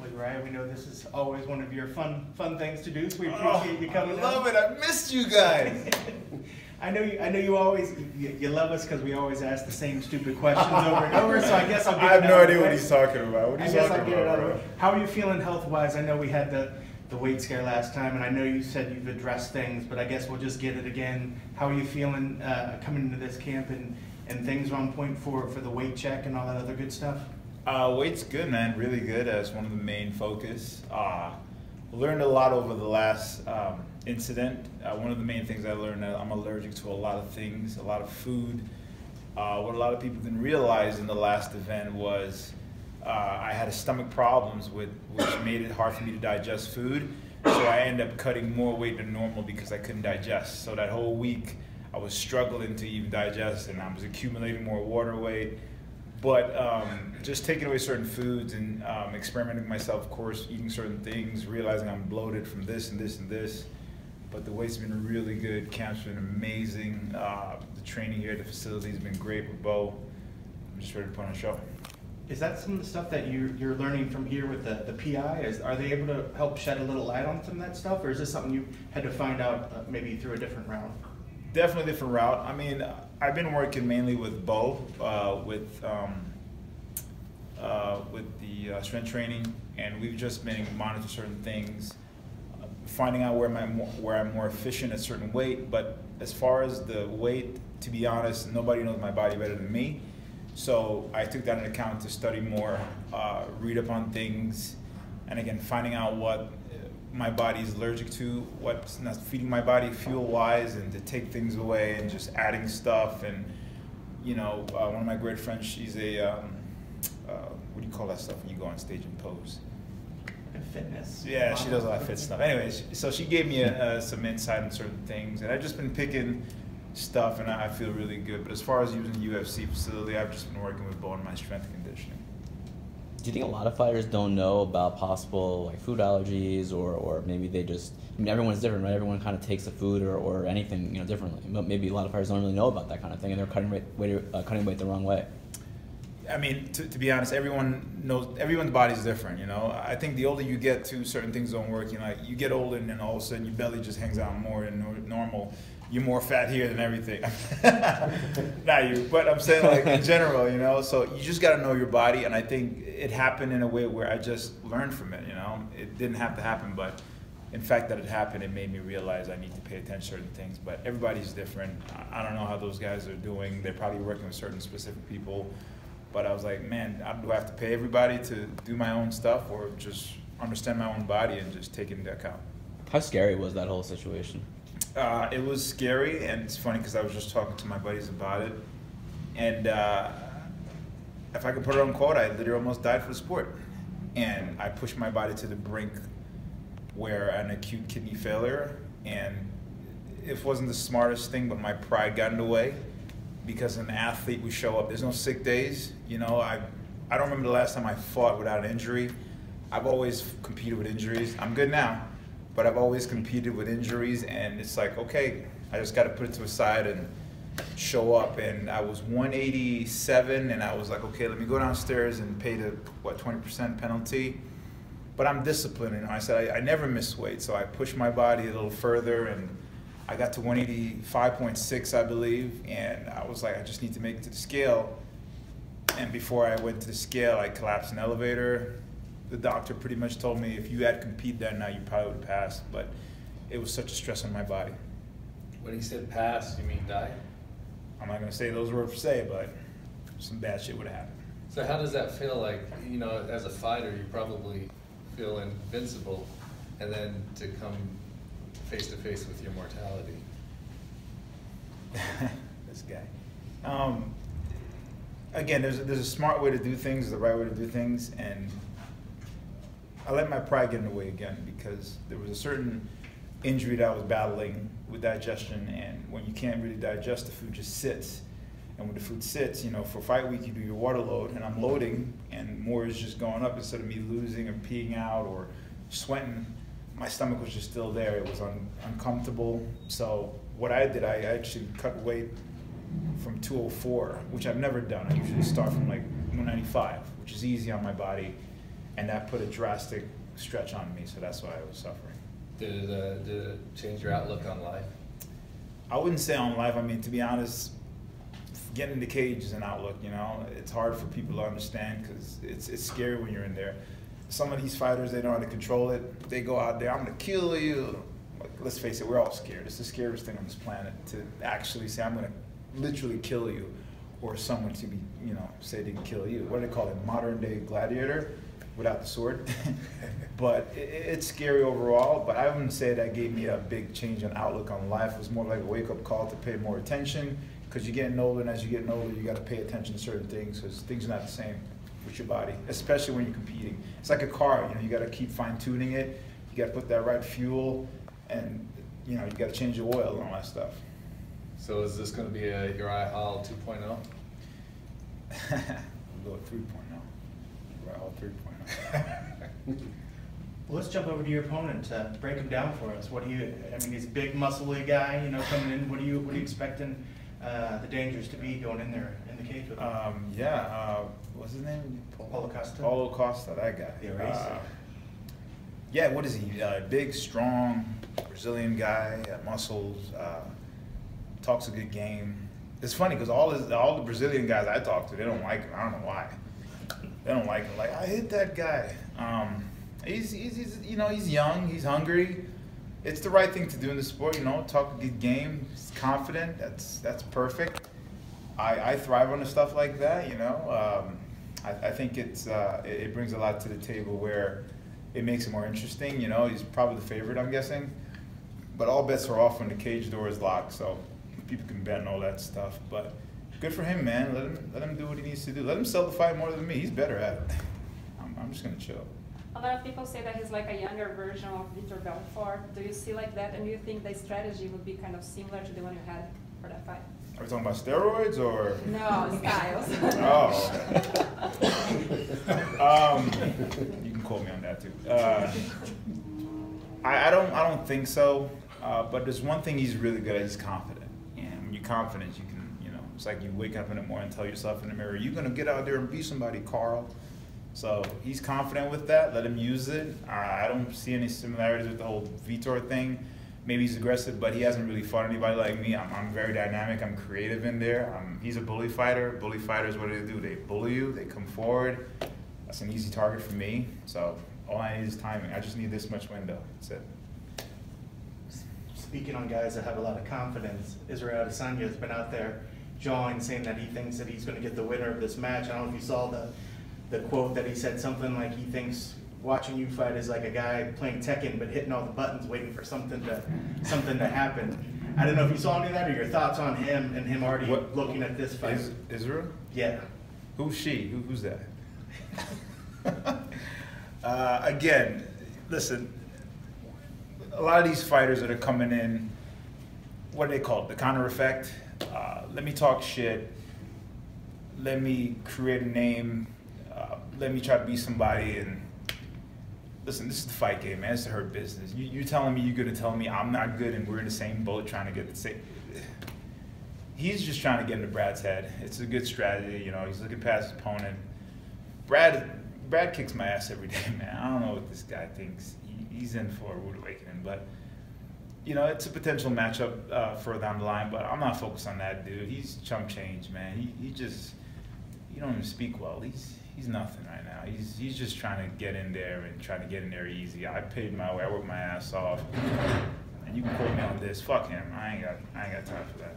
with Uriah. We know this is always one of your fun things to do, so we appreciate you coming. I love it. I missed you guys. I know you always you love us because we always ask the same stupid questions over and over. So I guess I'll get I have no idea what he's talking about. What are you talking about, bro? How are you feeling health-wise? I know we had the weight scare last time, and I know you said you've addressed things, but I guess we'll just get it again. How are you feeling coming into this camp and things on point for the weight check and all that other good stuff? Weight's good, man. Really good. That's one of the main focus. Learned a lot over the last incident. One of the main things I learned that I'm allergic to a lot of things, a lot of food. What a lot of people didn't realize in the last event was I had stomach problems which made it hard for me to digest food. So I ended up cutting more weight than normal because I couldn't digest. So that whole week I was struggling to even digest, and I was accumulating more water weight. But just taking away certain foods and experimenting with myself, of course, eating certain things, realizing I'm bloated from this and this and this. But the weight's been really good. Camp's been amazing. The training here at the facility has been great with Bo. I'm just ready to put on a show. Is that some of the stuff that you're learning from here with the PI? Are they able to help shed a little light on some of that stuff, or is this something you had to find out maybe through a different route? Definitely a different route. I mean, I've been working mainly with Bo, with the strength training, and we've just been monitoring certain things, finding out where I'm more efficient at certain weight. But as far as the weight, to be honest, nobody knows my body better than me. So I took that into account to study more, read up on things, and again, finding out what my body is allergic to, what's not feeding my body fuel-wise, and to take things away and just adding stuff. And you know, one of my great friends, she's a what do you call that stuff when you go on stage and pose? Fitness. Yeah, she does a lot of fit stuff. Anyways, so she gave me some insight on certain things, and I've just been picking stuff, and I feel really good. But as far as using the UFC facility, I've just been working with Bo on my strength and conditioning. Do you think a lot of fighters don't know about possible like food allergies, or maybe they just, I mean, everyone's different, right? Everyone kind of takes the food or anything, you know, differently. But maybe a lot of fighters don't really know about that kind of thing, and they're cutting weight the wrong way. I mean, to be honest, everyone knows, everyone's body's different, you know. I think the older you get to, certain things don't work. You know, like you get older and then all of a sudden your belly just hangs out more than normal. You're more fat here than everything. Not you, but I'm saying like in general, you know. So you just got to know your body, and I think it happened in a way where I just learned from it, you know. It didn't have to happen, but in fact that it happened, it made me realize I need to pay attention to certain things. But everybody's different. I don't know how those guys are doing. They're probably working with certain specific people. But I was like, man, do I have to pay everybody to do my own stuff, or just understand my own body and just take it into account? How scary was that whole situation? It was scary, and it's funny because I was just talking to my buddies about it. And if I could put it on quote, I literally almost died for the sport. And I pushed my body to the brink where an acute kidney failure, and it wasn't the smartest thing, but my pride got in the way. Because an athlete would show up, there's no sick days. You know, I don't remember the last time I fought without an injury. I've always competed with injuries. I'm good now, but I've always competed with injuries, and it's like, okay, I just got to put it to a side and show up. And I was 187, and I was like, okay, let me go downstairs and pay the 20% penalty. But I'm disciplined, you know. I said I never miss weight, so I pushed my body a little further, and I got to 185.6, I believe, and I was like, I just need to make it to the scale. And before I went to the scale, I collapsed in an elevator. The doctor pretty much told me if you had competed that night, you probably would have passed, but it was such a stress on my body. When he said pass, you mean die? I'm not gonna say those words per se, but some bad shit would have happened. So how does that feel like, you know, as a fighter, you probably feel invincible, and then to come face to face with your mortality? This guy. Again, there's a smart way to do things, the right way to do things, and I let my pride get in the way again because there was a certain injury that I was battling with digestion, and when you can't really digest, the food just sits. And when the food sits, you know, for fight week you do your water load, and I'm loading, and more is just going up instead of me losing or peeing out or sweating. My stomach was just still there. It was uncomfortable. So what I did, I actually cut weight from 204, which I've never done. I usually start from like 195, which is easy on my body. and that put a drastic stretch on me, so that's why I was suffering. Did it change your outlook on life? I wouldn't say on life. I mean, to be honest, getting in the cage is an outlook, you know? It's hard for people to understand because it's scary when you're in there. Some of these fighters, they know how to control it. They go out there, I'm gonna kill you. Like, let's face it, we're all scared. It's the scariest thing on this planet to actually say, I'm gonna literally kill you, or someone to be, you know, say they can kill you. What do they call it? Modern day gladiator without the sword. But it's scary overall, but I wouldn't say that gave me a big change in outlook on life. It was more like a wake-up call to pay more attention, because you're getting older, and as you're getting older, you got to pay attention to certain things, because things are not the same with your body, especially when you're competing. It's like a car, you know, you got to keep fine-tuning it, you got to put that right fuel, and, you know, you got to change your oil and all that stuff. So is this going to be a Uriah Hall 2.0? We'll go with 3.0. Uriah Hall 3.0. Well, let's jump over to your opponent. Break him down for us. What do you? I mean, he's a big, muscly guy. You know, coming in. What are you expecting the dangers to be going in there in the cage with him? What's his name? Paulo Costa. Paulo Costa, that guy. The eraser. Yeah, what is he? Big, strong, Brazilian guy, muscles. Talks a good game. It's funny because all the Brazilian guys I talk to, they don't like him. I don't know why. They don't like him. Like, I hit that guy. He's you know, he's young, he's hungry. It's the right thing to do in the sport, you know, talk a good game, he's confident, that's perfect. I thrive on the stuff like that, you know. I think it brings a lot to the table where it makes it more interesting, you know. He's probably the favorite, I'm guessing. But all bets are off when the cage door is locked, so people can bet and all that stuff. But good for him, man. Let him do what he needs to do. Let him sell the fight more than me. He's better at it. I'm just gonna chill. A lot of people say that he's like a younger version of Vitor Belfort. Do you see like that? And do you think the strategy would be kind of similar to the one you had for that fight? Are we talking about steroids or? No, styles. Oh. You can quote me on that too. I don't think so. But there's one thing he's really good at. He's confident. And when you're confident, you can, you know, it's like you wake up in the morning and tell yourself in the mirror, you're gonna get out there and be somebody, Carl. So he's confident with that. Let him use it. I don't see any similarities with the whole Vitor thing. Maybe he's aggressive, but he hasn't really fought anybody like me. I'm very dynamic. I'm creative in there. He's a bully fighter. Bully fighters, what do? They bully you. They come forward. That's an easy target for me. So all I need is timing. I just need this much window. That's it. Speaking on guys that have a lot of confidence, Israel Adesanya has been out there jawing, saying that he thinks that he's going to get the winner of this match. I don't know if you saw the quote that he said something like he thinks watching you fight is like a guy playing Tekken but hitting all the buttons waiting for something to happen. I don't know if you saw any of that or your thoughts on him and him already looking at this fight. Israel? Yeah. Who's she? Who's that? Again, listen, a lot of these fighters that are coming in, what do they call it? The counter effect. Let me talk shit. Let me create a name. Let me try to be somebody. And listen, this is the fight game, man. It's the hurt business. You're telling me you're going to tell me I'm not good and we're in the same boat trying to get the same. He's just trying to get into Brad's head. It's a good strategy, you know. He's looking past his opponent. Brad kicks my ass every day, man. I don't know what this guy thinks. He's in for a rude awakening, but you know, it's a potential matchup further down the line. But I'm not focused on that dude. He's chump change, man. He don't even speak well. He's nothing right now. He's just trying to get in there and trying to get in there easy. I paid my way. I worked my ass off, and you can quote me on this. Fuck him. I ain't got time for that.